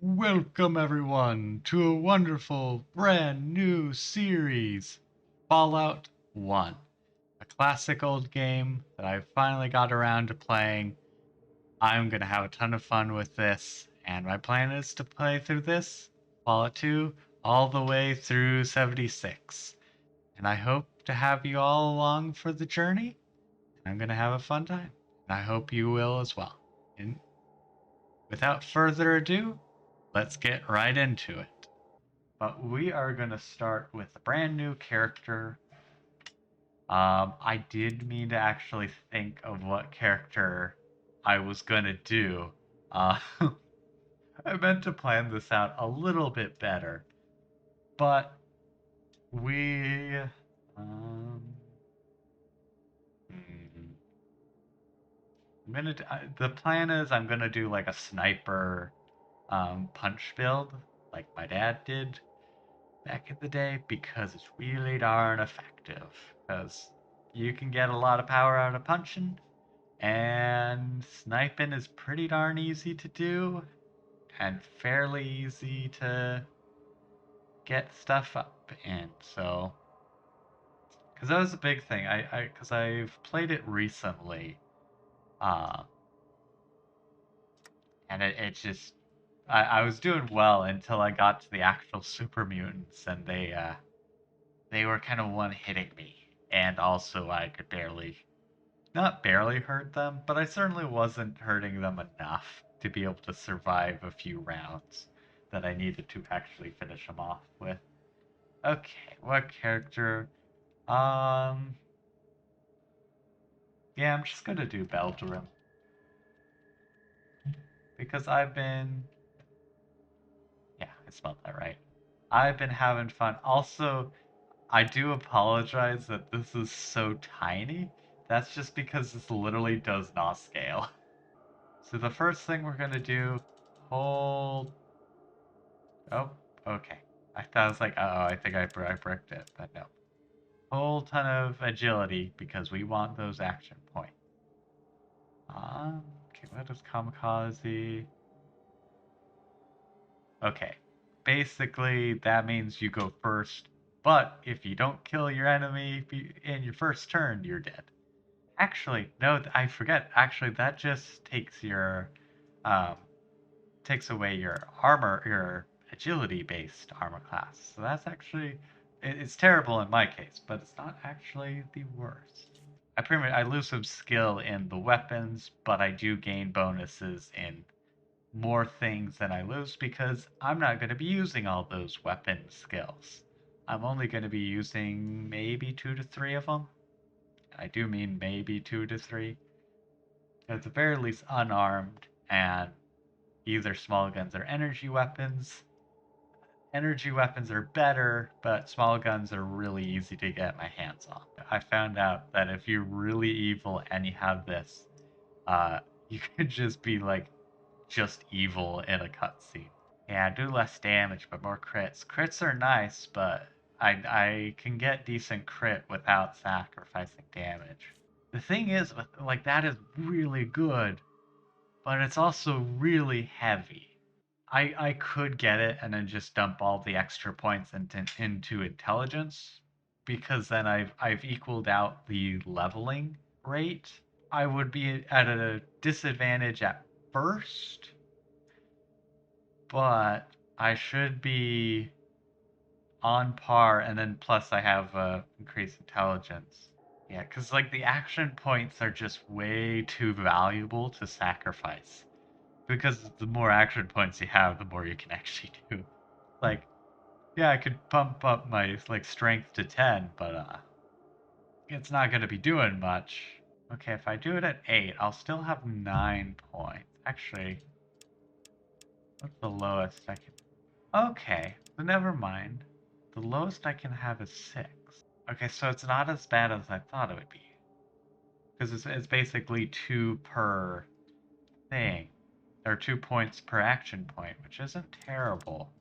Welcome everyone to a wonderful brand new series, Fallout 1. A classic old game that I finally got around to playing. I'm going to have a ton of fun with this, and my plan is to play through this, Fallout 2, all the way through 76. And I hope to have you all along for the journey. I'm going to have a fun time, and I hope you will as well. And without further ado, let's get right into it. But we are going to start with a brand new character. I did mean to actually think of what character I was going to do. Uh, I meant to plan this out a little bit better. But we. Um, hmm, the plan is I'm going to do like a sniper punch build, like my dad did back in the day, because it's really darn effective. Because you can get a lot of power out of punching, and sniping is pretty darn easy to do, and fairly easy to get stuff up in. So, because that was a big thing. Because I've played it recently, uh, and it just, I was doing well until I got to the actual super mutants, and they were kind of one hitting me, and also I could not barely hurt them, but I certainly wasn't hurting them enough to be able to survive a few rounds that I needed to actually finish them off with. Okay, what character? Um, yeah, I'm just gonna do Beldurin because yeah, I spelled that right. I've been having fun. Also, I do apologize that this is so tiny. That's just because this literally does not scale. So the first thing we're gonna do, hold. Oh, okay. I was like, oh, I think I bricked it, but no. Whole ton of agility because we want those action points. Okay, what is kamikaze? Okay, basically that means you go first, but if you don't kill your enemy in your first turn, you're dead. Actually, no, I forget. Actually, that just um, takes away your armor, your agility based armor class. So that's actually it's terrible in my case, but it's not actually the worst. I lose some skill in the weapons, but I do gain bonuses in more things than I lose because I'm not going to be using all those weapon skills. I'm only going to be using maybe 2 to 3 of them. I do mean maybe 2 to 3. At the very least, unarmed and either small guns or energy weapons. Energy weapons are better, but small guns are really easy to get my hands on. I found out that if you're really evil and you have this, you could just be like just evil in a cutscene. Yeah, I do less damage, but more crits. Crits are nice, but I can get decent crit without sacrificing damage. The thing is, like that is really good, but it's also really heavy. I could get it and then just dump all the extra points into intelligence because then I've equaled out the leveling rate. I would be at a disadvantage at first, but I should be on par, and then plus I have increased intelligence. Yeah, because like the action points are just way too valuable to sacrifice. Because the more action points you have, the more you can actually do. Like, yeah, I could pump up my like strength to 10, but it's not gonna be doing much. Okay, if I do it at 8, I'll still have 9 points. Actually, what's the lowest I can? Okay, so never mind. The lowest I can have is 6. Okay, so it's not as bad as I thought it would be. Because it's basically 2 per thing. Or 2 points per action point, which isn't terrible.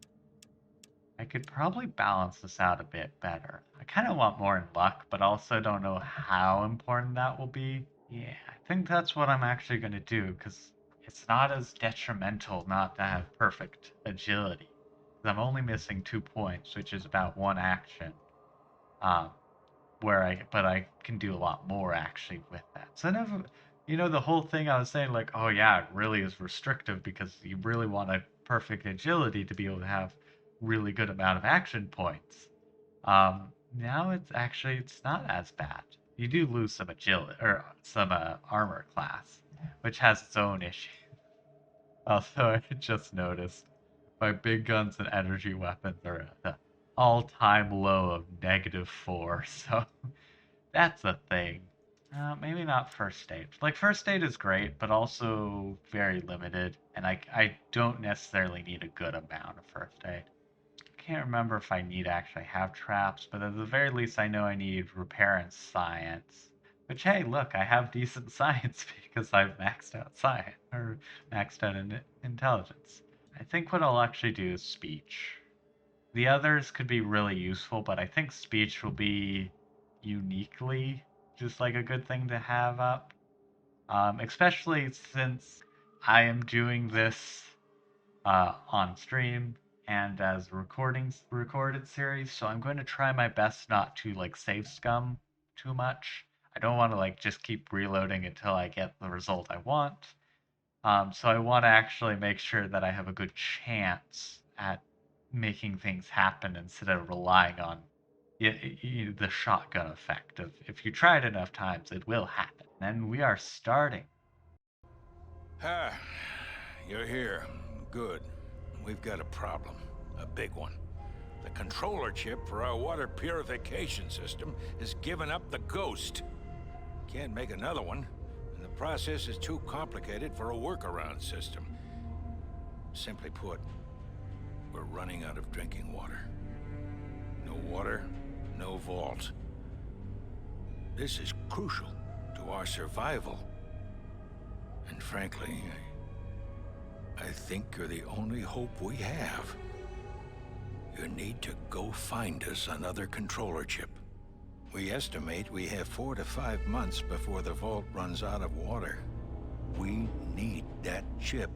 I could probably balance this out a bit better. I kind of want more in luck, but also don't know how important that will be. Yeah, I think that's what I'm actually going to do, because it's not as detrimental not to have perfect agility. 'Cause I'm only missing 2 points, which is about one action. Um, but I can do a lot more actually with that. So never, the whole thing I was saying, like, oh yeah, it really is restrictive because you really want a perfect agility to be able to have really good amount of action points. Now it's not as bad. You do lose some agility or some armor class, which has its own issue. Also, I just noticed my big guns and energy weapons are at the all-time low of -4, so that's a thing. Maybe not first aid. Like, first aid is great, but also very limited, and I don't necessarily need a good amount of first aid. I can't remember if I need to actually have traps, but at the very least I know I need repair and science. Which, hey, look, I have decent science because I've maxed out science, or maxed out intelligence. I think what I'll actually do is speech. The others could be really useful, but I think speech will be uniquely just like a good thing to have up. Especially since I am doing this on stream and as recorded series, so I'm going to try my best not to like save scum too much. I don't want to like just keep reloading until I get the result I want. So I want to actually make sure that I have a good chance at making things happen instead of relying on the shotgun effect of if you try it enough times, it will happen. And we are starting. Ah, you're here. Good. We've got a problem. A big one. The controller chip for our water purification system has given up the ghost. Can't make another one, and the process is too complicated for a workaround system. Simply put, we're running out of drinking water. No water, no vault. This is crucial to our survival. And frankly, I think you're the only hope we have. You need to go find us another controller chip. We estimate we have 4 to 5 months before the vault runs out of water. We need that chip.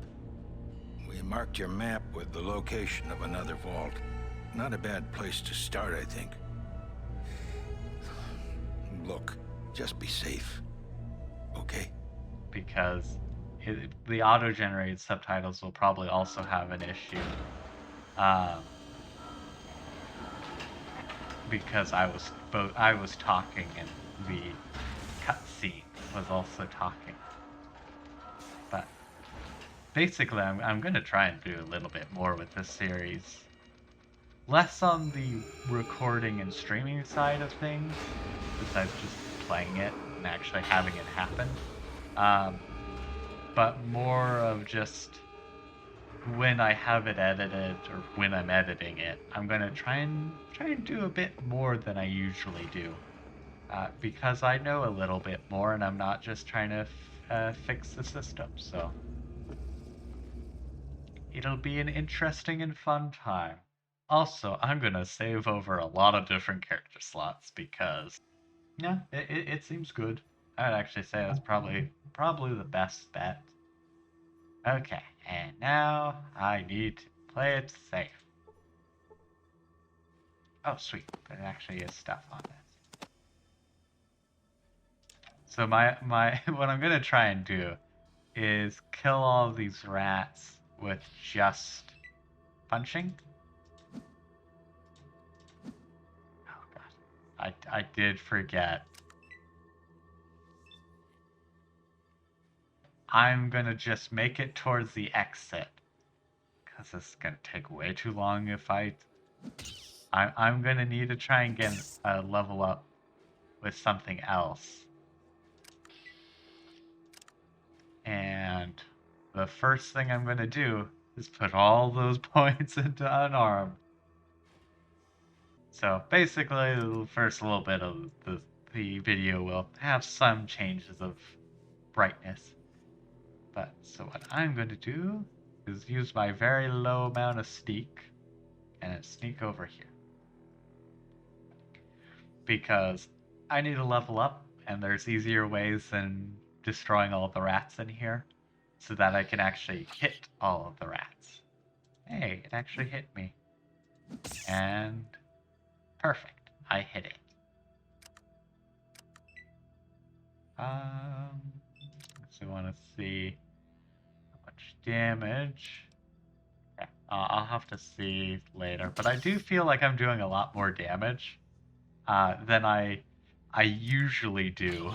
We marked your map with the location of another vault. Not a bad place to start, I think. Look, just be safe. Okay? Because the auto-generated subtitles will probably also have an issue. Because I was talking and the cutscene was also talking. But basically, I'm going to try and do a little bit more with this series. Less on the recording and streaming side of things, besides just playing it and actually having it happen. But more of just when I have it edited or when I'm editing it, I'm gonna try and do a bit more than I usually do, because I know a little bit more and I'm not just trying to fix the system. So it'll be an interesting and fun time. Also, I'm gonna save over a lot of different character slots because yeah, it seems good. I would actually say that's probably the best bet. Okay, and now I need to play it safe. Oh, sweet. There actually is stuff on this. So my what I'm gonna try and do is kill all of these rats with just punching. Oh god, I did forget. I'm gonna just make it towards the exit because this is gonna take way too long if I'm gonna need to try and get a level up with something else. And the first thing I'm gonna do is put all those points into unarmed. So basically, the first little bit of the video will have some changes of brightness. But so what I'm going to do is use my very low amount of sneak and sneak over here. Because I need to level up and there's easier ways than destroying all the rats in here. so that I can actually hit all of the rats. Hey, it actually hit me. And perfect. I hit it. So I want to see how much damage. Yeah, I'll have to see later, but I do feel like I'm doing a lot more damage than I usually do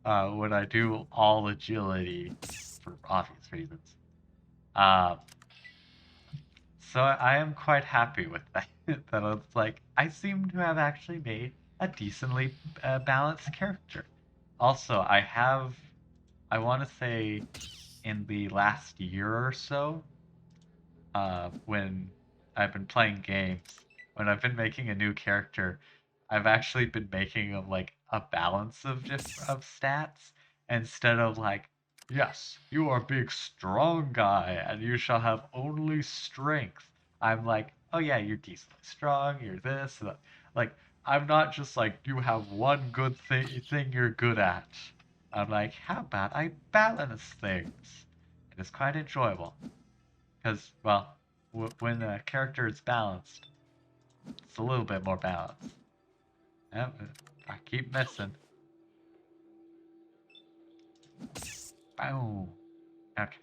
when I do all agility for obvious reasons. Uh, so I am quite happy with that. That it's like I seem to have actually made a decently balanced character. Also, I want to say, in the last year or so, when I've been playing games, when I've been making a new character, I've actually been making them like a balance of stats instead of like, yes, you are a big strong guy and you shall have only strength. I'm like, oh yeah, you're decently strong, you're this, that. Like, I'm not just like you have one good thing you're good at. I'm like, how about I balance things? It is quite enjoyable. Because, well, when a character is balanced, it's a little bit more balanced. Yep, I keep missing. Boom. Okay.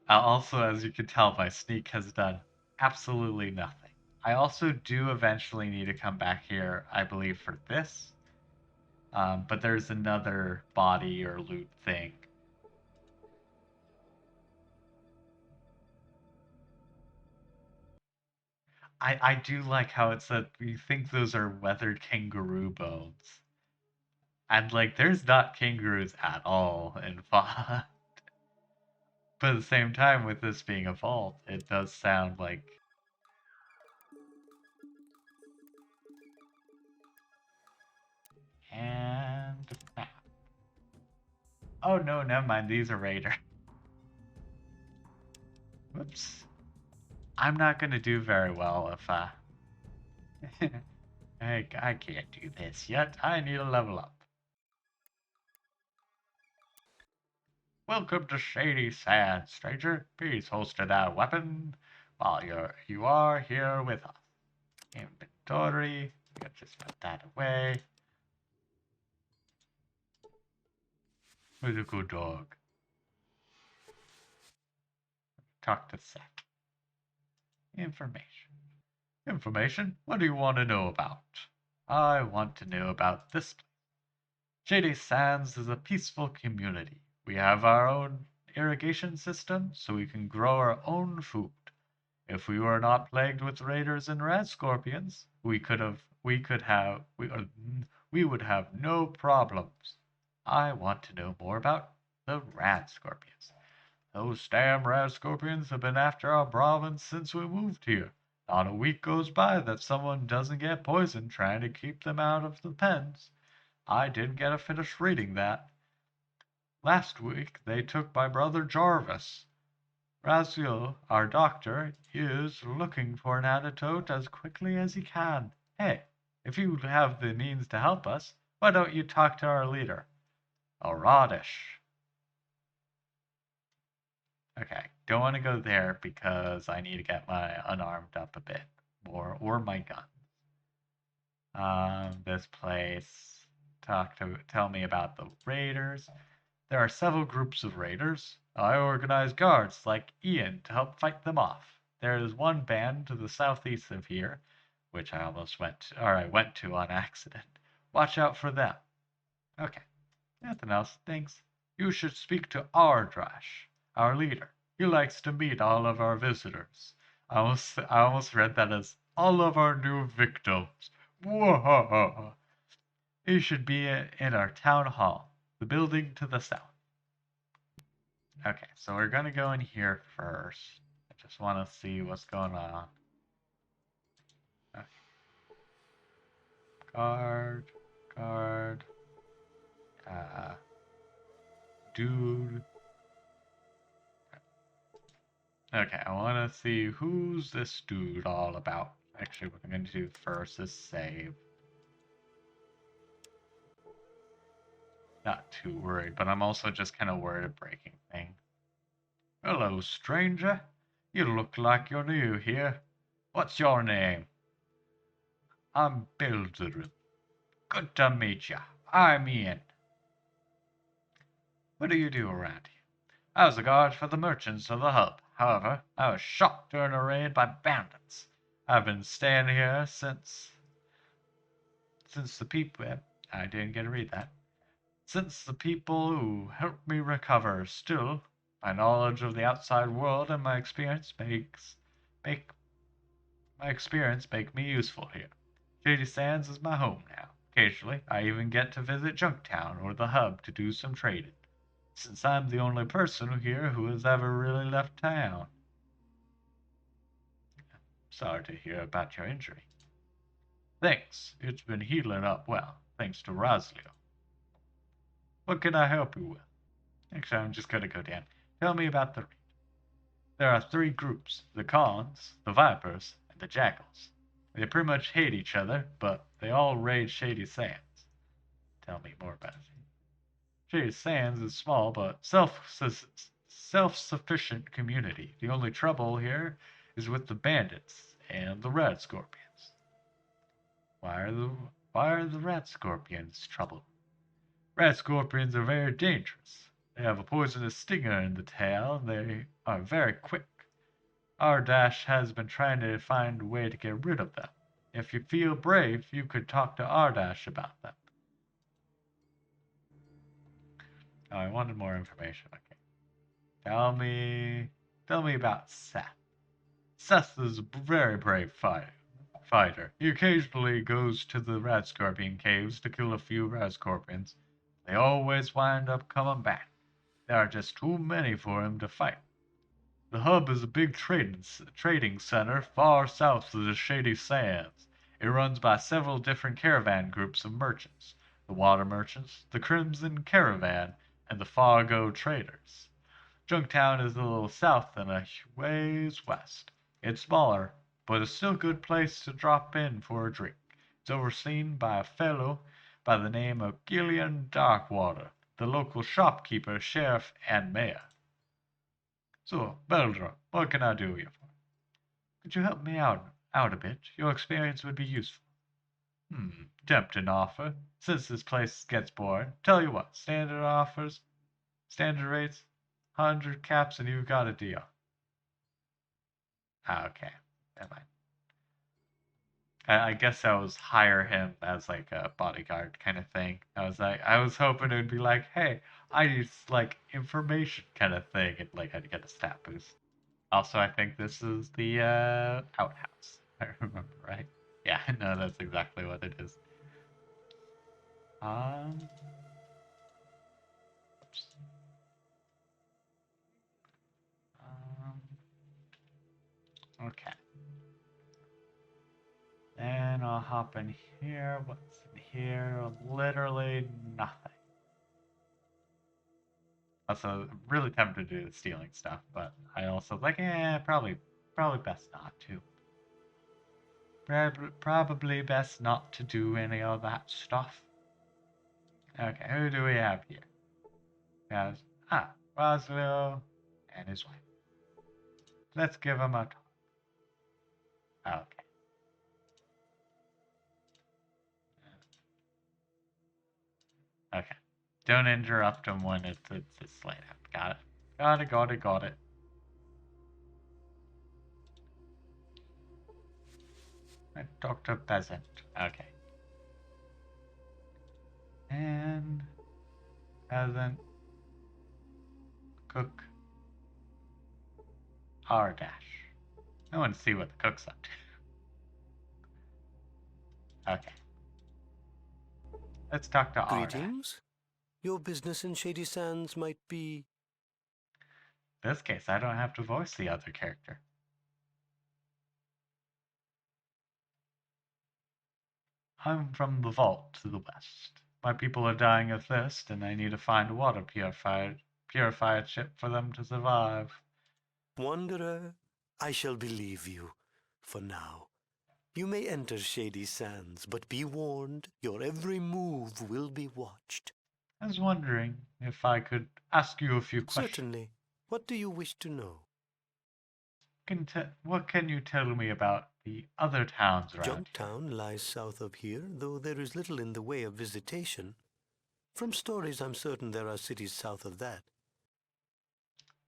Also, as you can tell, my sneak has done absolutely nothing. I also do eventually need to come back here, I believe, for this. But there's another body or loot thing. I do like how it said you think those are weathered kangaroo bones. And like there's not kangaroos at all in Fa. But at the same time, with this being a vault, it does sound like. And map. Oh no, never mind. These are Raider. Whoops. I'm not gonna do very well if I can't do this yet. I need to level up. Welcome to Shady Sands, stranger. Please holster that weapon while you are here with us. Inventory. Just put that away. Who's a good dog? Talk to Seth. Information. Information? What do you want to know about? I want to know about this place. Shady Sands is a peaceful community. We have our own irrigation system, so we can grow our own food. If we were not plagued with raiders and red scorpions, we would have no problems. I want to know more about the rat scorpions. Those damn rat scorpions have been after our province since we moved here. Not a week goes by that someone doesn't get poisoned trying to keep them out of the pens. I didn't get to finish reading that. Last week they took my brother Jarvis. Raziel, our doctor, is looking for an antidote as quickly as he can. Hey, if you have the means to help us, why don't you talk to our leader? Aradish. Okay, don't want to go there because I need to get my unarmed up a bit more, or my gun. This place. Tell me about the raiders. There are several groups of raiders. I organize guards like Ian to help fight them off. There is one band to the southeast of here, which I almost I went to on accident. Watch out for them. Okay, nothing else. Thanks. You should speak to Ardrash, our leader. He likes to meet all of our visitors. I almost read that as all of our new victims. Whoa! He should be in our town hall, the building to the south. Okay, so we're gonna go in here first. I just want to see what's going on. Okay. Guard. Dude. Okay, I want to see who's this dude all about. Actually, what I'm going to do first is save. not too worried, but I'm also just kind of worried of breaking things. Hello, stranger. You look like you're new here. What's your name? I'm Bilderud. Good to meet ya. I'm Ian. What do you do around here? I was a guard for the merchants of the hub. However, I was shot during a raid by bandits. I've been staying here since the people. I didn't get to read that. Since the people who helped me recover. Still, my knowledge of the outside world and make me useful here. Shady Sands is my home now. Occasionally, I even get to visit Junktown or the hub to do some trading, since I'm the only person here who has ever really left town. Sorry to hear about your injury. Thanks. It's been healing up well, thanks to Roslio. What can I help you with? Actually, I'm just gonna go down. Tell me about the raid. There are three groups: the Khans, the Vipers, and the Jackals. They pretty much hate each other, but they all raid Shady Sands. Tell me more about it. Shady Sands is small but self-sufficient community. The only trouble here is with the bandits and the red scorpions. Why are the red scorpions trouble? Red scorpions are very dangerous. They have a poisonous stinger in the tail and they are very quick. Ardash has been trying to find a way to get rid of them. If you feel brave, you could talk to Ardash about them. Oh, I wanted more information. Okay. Tell me about Seth. Seth is a very brave fighter. He occasionally goes to the red scorpion caves to kill a few red scorpions. They always wind up coming back. There are just too many for him to fight. The hub is a big trading center far south of the Shady Sands. It runs by several different caravan groups of merchants: the Water Merchants, the Crimson Caravan, and the Fargo Traders. Junktown is a little south and a ways west. It's smaller, but it's still a good place to drop in for a drink. It's overseen by a fellow by the name of Gillian Darkwater, the local shopkeeper, sheriff, and mayor. So, Beldra, what can I do you for? Could you help me out a bit? Your experience would be useful. Tempting offer. Since this place gets boring, tell you what, standard rates, 100 caps, and you've got a deal. Okay, never mind. I guess I was hire him as like a bodyguard kind of thing. I was hoping it would be like, hey, I need like information kind of thing, and like I'd get a stat boost. Also, I think this is the outhouse. I remember, right? Yeah, no, that's exactly what it is. Um, oops. Um, okay. Then I'll hop in here. What's in here? Literally nothing. Also, really tempted to do the stealing stuff, but I also like, probably best not to. Probably best not to do any of that stuff. Okay, who do we have here? We have, Roswell and his wife. Let's give him a talk. Okay. Okay. Don't interrupt him when it's laid out. Got it. Got it. Dr. Peasant. Okay. And Peasant. Cook. Ardash. I want to see what the cook's up to. Okay. Let's talk to Ardash. Greetings. Your business in Shady Sands might be... In this case, I don't have to voice the other character. I'm from the vault to the west. My people are dying of thirst, and I need to find a water purified ship for them to survive. Wanderer, I shall believe you, for now. You may enter Shady Sands, but be warned, your every move will be watched. I was wondering if I could ask you a few questions. Certainly. What do you wish to know? What can you tell me about the other towns around here? Junktown lies south of here, though there is little in the way of visitation. From stories, I'm certain there are cities south of that.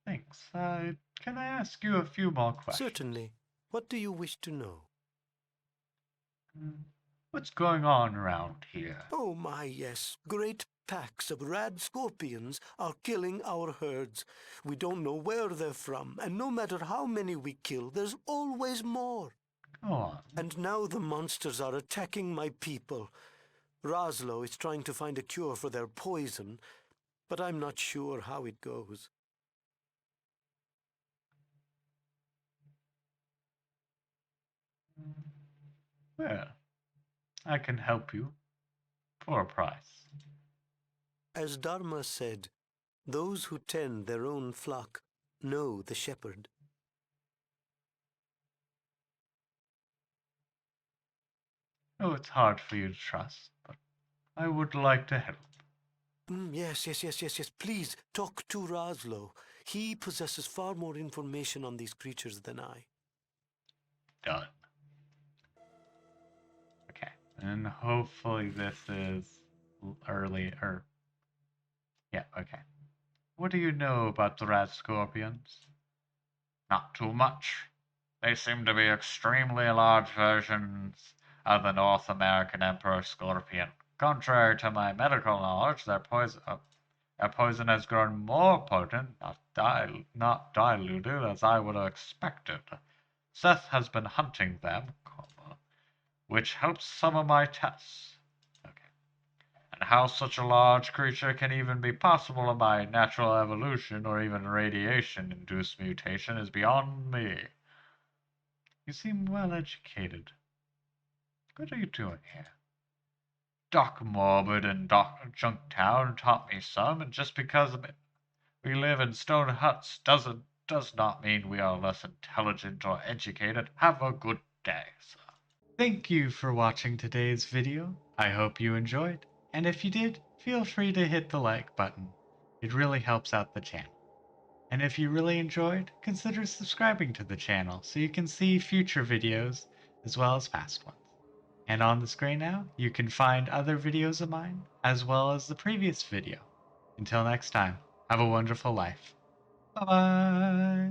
Thanks. Can I ask you a few more questions? Certainly. What do you wish to know? What's going on around here? Oh my, yes. Great packs of rad scorpions are killing our herds. We don't know where they're from, and no matter how many we kill, there's always more. Go on. And now the monsters are attacking my people. Roslo is trying to find a cure for their poison, but I'm not sure how it goes. Well, I can help you for a price. As Dharma said, those who tend their own flock know the shepherd. Oh, it's hard for you to trust, but I would like to help. Yes. Please, talk to Roslo. He possesses far more information on these creatures than I. Done. Okay, and hopefully this is early, or... Yeah, okay. What do you know about the rat scorpions? Not too much. They seem to be extremely large versions of the North American emperor scorpion. Contrary to my medical knowledge, their poison has grown more potent, not diluted, as I would have expected. Seth has been hunting them, which helps some of my tests. Okay. And how such a large creature can even be possible by natural evolution or even radiation-induced mutation is beyond me. You seem well educated. What are you doing here? Doc Morbid and Doc Junktown taught me some, and just because we live in stone huts does not mean we are less intelligent or educated. Have a good day, sir. Thank you for watching today's video. I hope you enjoyed, and if you did, feel free to hit the like button. It really helps out the channel. And if you really enjoyed, consider subscribing to the channel so you can see future videos as well as past ones. And on the screen now, you can find other videos of mine as well as the previous video. Until next time, have a wonderful life. Bye bye!